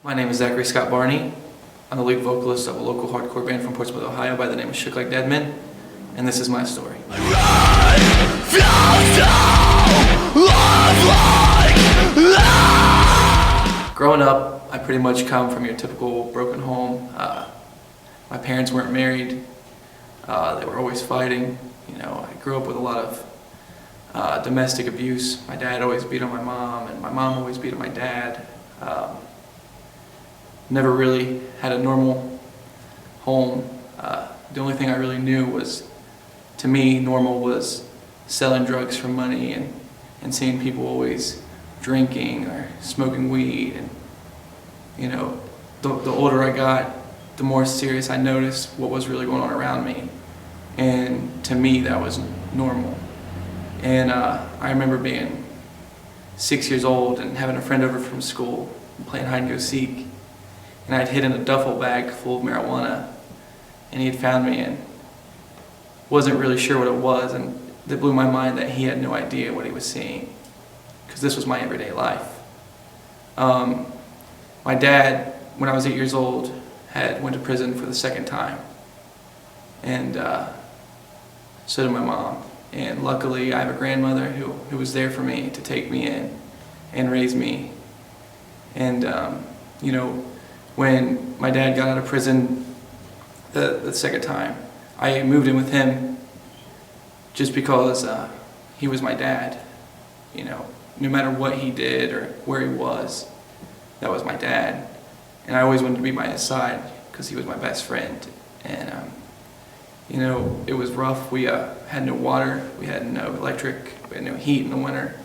My name is Zachary Barney. I'm the lead vocalist of a local hardcore band from Portsmouth, Ohio by the name of Shook Like Dead Men, and this is my story. Growing up, I pretty much come from your typical broken home. My parents weren't married. They were always fighting. I grew up with a lot of domestic abuse. My dad always beat on my mom, and my mom always beat on my dad. Never really had a normal home. The only thing I really knew was, to me, normal was selling drugs for money and seeing people always drinking or smoking weed. And the older I got, the more serious I noticed what was really going on around me. And to me, that was normal. And I remember being 6 years old and having a friend over from school and playing hide and go seek. And I'd hidden a duffel bag full of marijuana, and he had found me and wasn't really sure what it was, and it blew my mind that he had no idea what he was seeing, because this was my everyday life. My dad, when I was 8 years old, went to prison for the second time, and so did my mom. And luckily, I have a grandmother who was there for me to take me in and raise me. And when my dad got out of prison the second time, I moved in with him just because he was my dad. No matter what he did or where he was, that was my dad. And I always wanted to be by his side because he was my best friend. And it was rough. We had no water, we had no electric, we had no heat in the winter.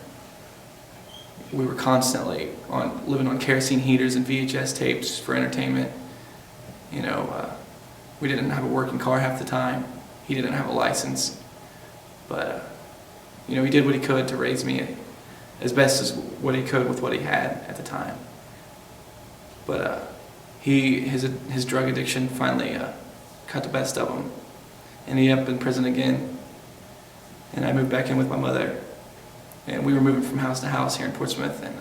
We were constantly living on kerosene heaters and VHS tapes for entertainment. We didn't have a working car half the time. He didn't have a license. But, he did what he could to raise me as best as what he could with what he had at the time. But his drug addiction finally got the best of him. And he ended up in prison again. And I moved back in with my mother. And we were moving from house to house here in Portsmouth, and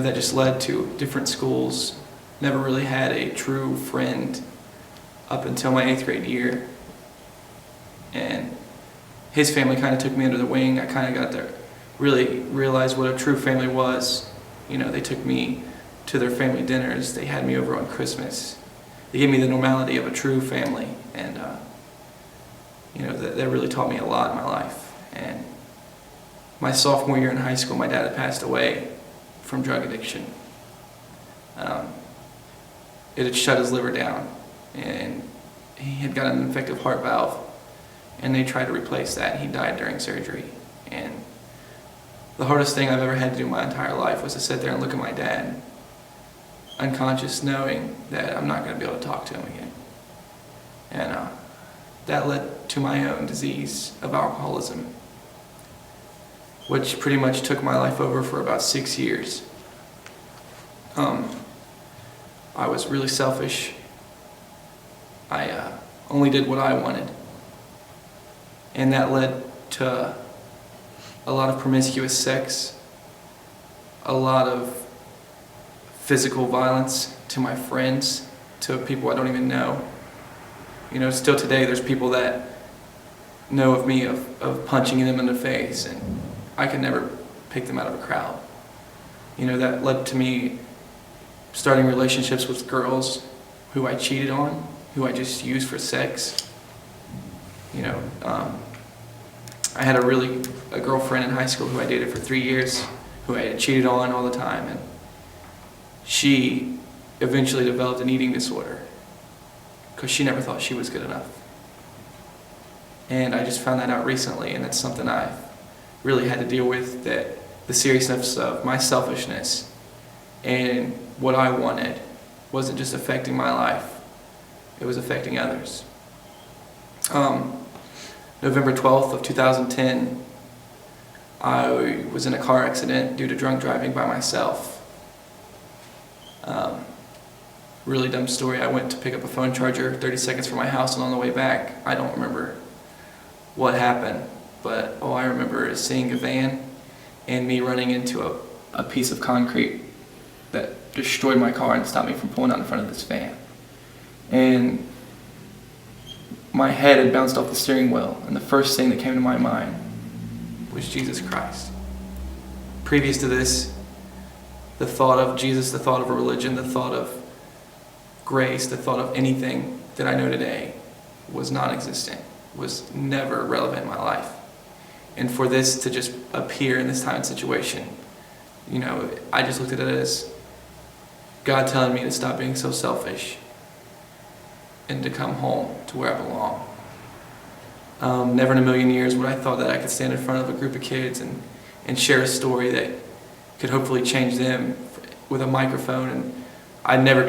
that just led to different schools. Never really had a true friend up until my 8th grade year. And his family kind of took me under the wing. I kind of got to really realize what a true family was. They took me to their family dinners. They had me over on Christmas. They gave me the normality of a true family, and that really taught me a lot in my life. And my sophomore year in high school, my dad had passed away from drug addiction. It had shut his liver down, and he had got an infective heart valve, and they tried to replace that. He died during surgery. And the hardest thing I've ever had to do my entire life was to sit there and look at my dad, unconscious, knowing that I'm not going to be able to talk to him again. And that led to my own disease of alcoholism, which pretty much took my life over for about 6 years. I was really selfish. I only did what I wanted. And that led to a lot of promiscuous sex, a lot of physical violence to my friends, to people I don't even know. Still today there's people that know of me of punching them in the face, and I could never pick them out of a crowd. That led to me starting relationships with girls who I cheated on, who I just used for sex. I had a girlfriend in high school who I dated for 3 years, who I had cheated on all the time, and she eventually developed an eating disorder because she never thought she was good enough. And I just found that out recently, and it's something I've really had to deal with, that the seriousness of my selfishness and what I wanted wasn't just affecting my life, it was affecting others. November 12th of 2010, I was in a car accident due to drunk driving by myself. Really dumb story. I went to pick up a phone charger 30 seconds from my house, and on the way back, I don't remember what happened, but all I remember is seeing a van and me running into a piece of concrete that destroyed my car and stopped me from pulling out in front of this van. And my head had bounced off the steering wheel, and the first thing that came to my mind was Jesus Christ. Previous to this, the thought of Jesus, the thought of a religion, the thought of grace, the thought of anything that I know today was non-existent, was never relevant in my life. And for this to just appear in this time and situation, I just looked at it as God telling me to stop being so selfish and to come home to where I belong. Never in a million years would I thought that I could stand in front of a group of kids and share a story that could hopefully change them with a microphone. And I never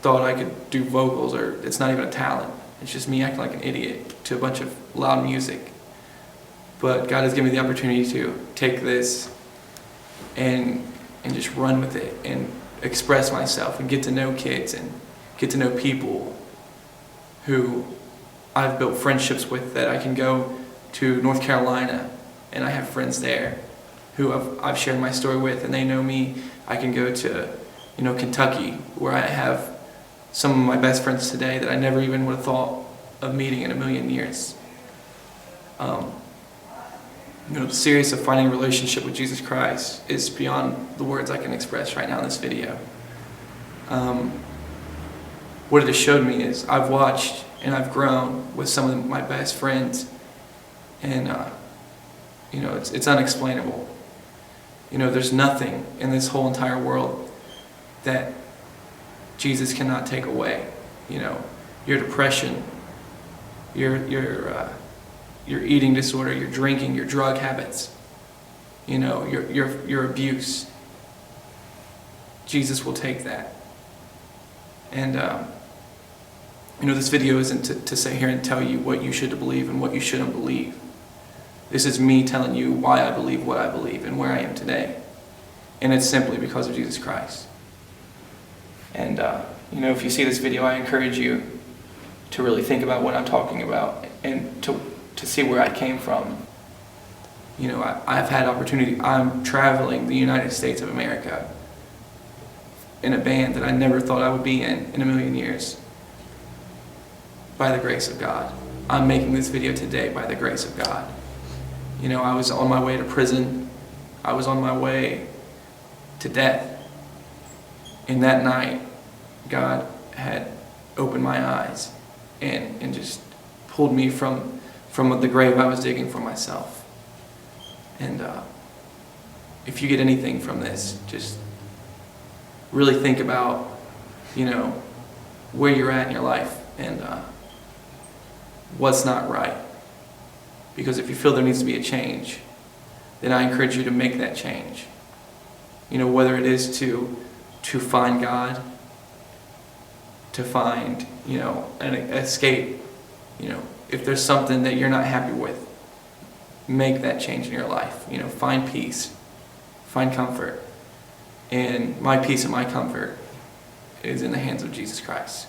thought I could do vocals, or it's not even a talent. It's just me acting like an idiot to a bunch of loud music. But God has given me the opportunity to take this and just run with it and express myself and get to know kids and get to know people who I've built friendships with, that I can go to North Carolina and I have friends there who I've shared my story with, and they know me. I can go to Kentucky, where I have some of my best friends today that I never even would have thought of meeting in a million years. The series of finding a relationship with Jesus Christ is beyond the words I can express right now in this video. What it has showed me is I've watched and I've grown with some of my best friends, and it's unexplainable. There's nothing in this whole entire world that Jesus cannot take away. Your depression, your eating disorder, your drinking, your drug habits, your abuse. Jesus will take that. And this video isn't to sit here and tell you what you should believe and what you shouldn't believe. This is me telling you why I believe what I believe and where I am today. And it's simply because of Jesus Christ. And, if you see this video, I encourage you to really think about what I'm talking about and to see where I came from. I've had opportunity. I'm traveling the United States of America in a band that I never thought I would be in a million years. By the grace of God. I'm making this video today by the grace of God. I was on my way to prison. I was on my way to death. And that night, God had opened my eyes and just pulled me from the grave I was digging for myself. And if you get anything from this, just really think about, where you're at in your life and what's not right. Because if you feel there needs to be a change, then I encourage you to make that change. Whether it is to find God, to find, an escape. If there's something that you're not happy with, make that change in your life. Find peace, find comfort. And my peace and my comfort is in the hands of Jesus Christ.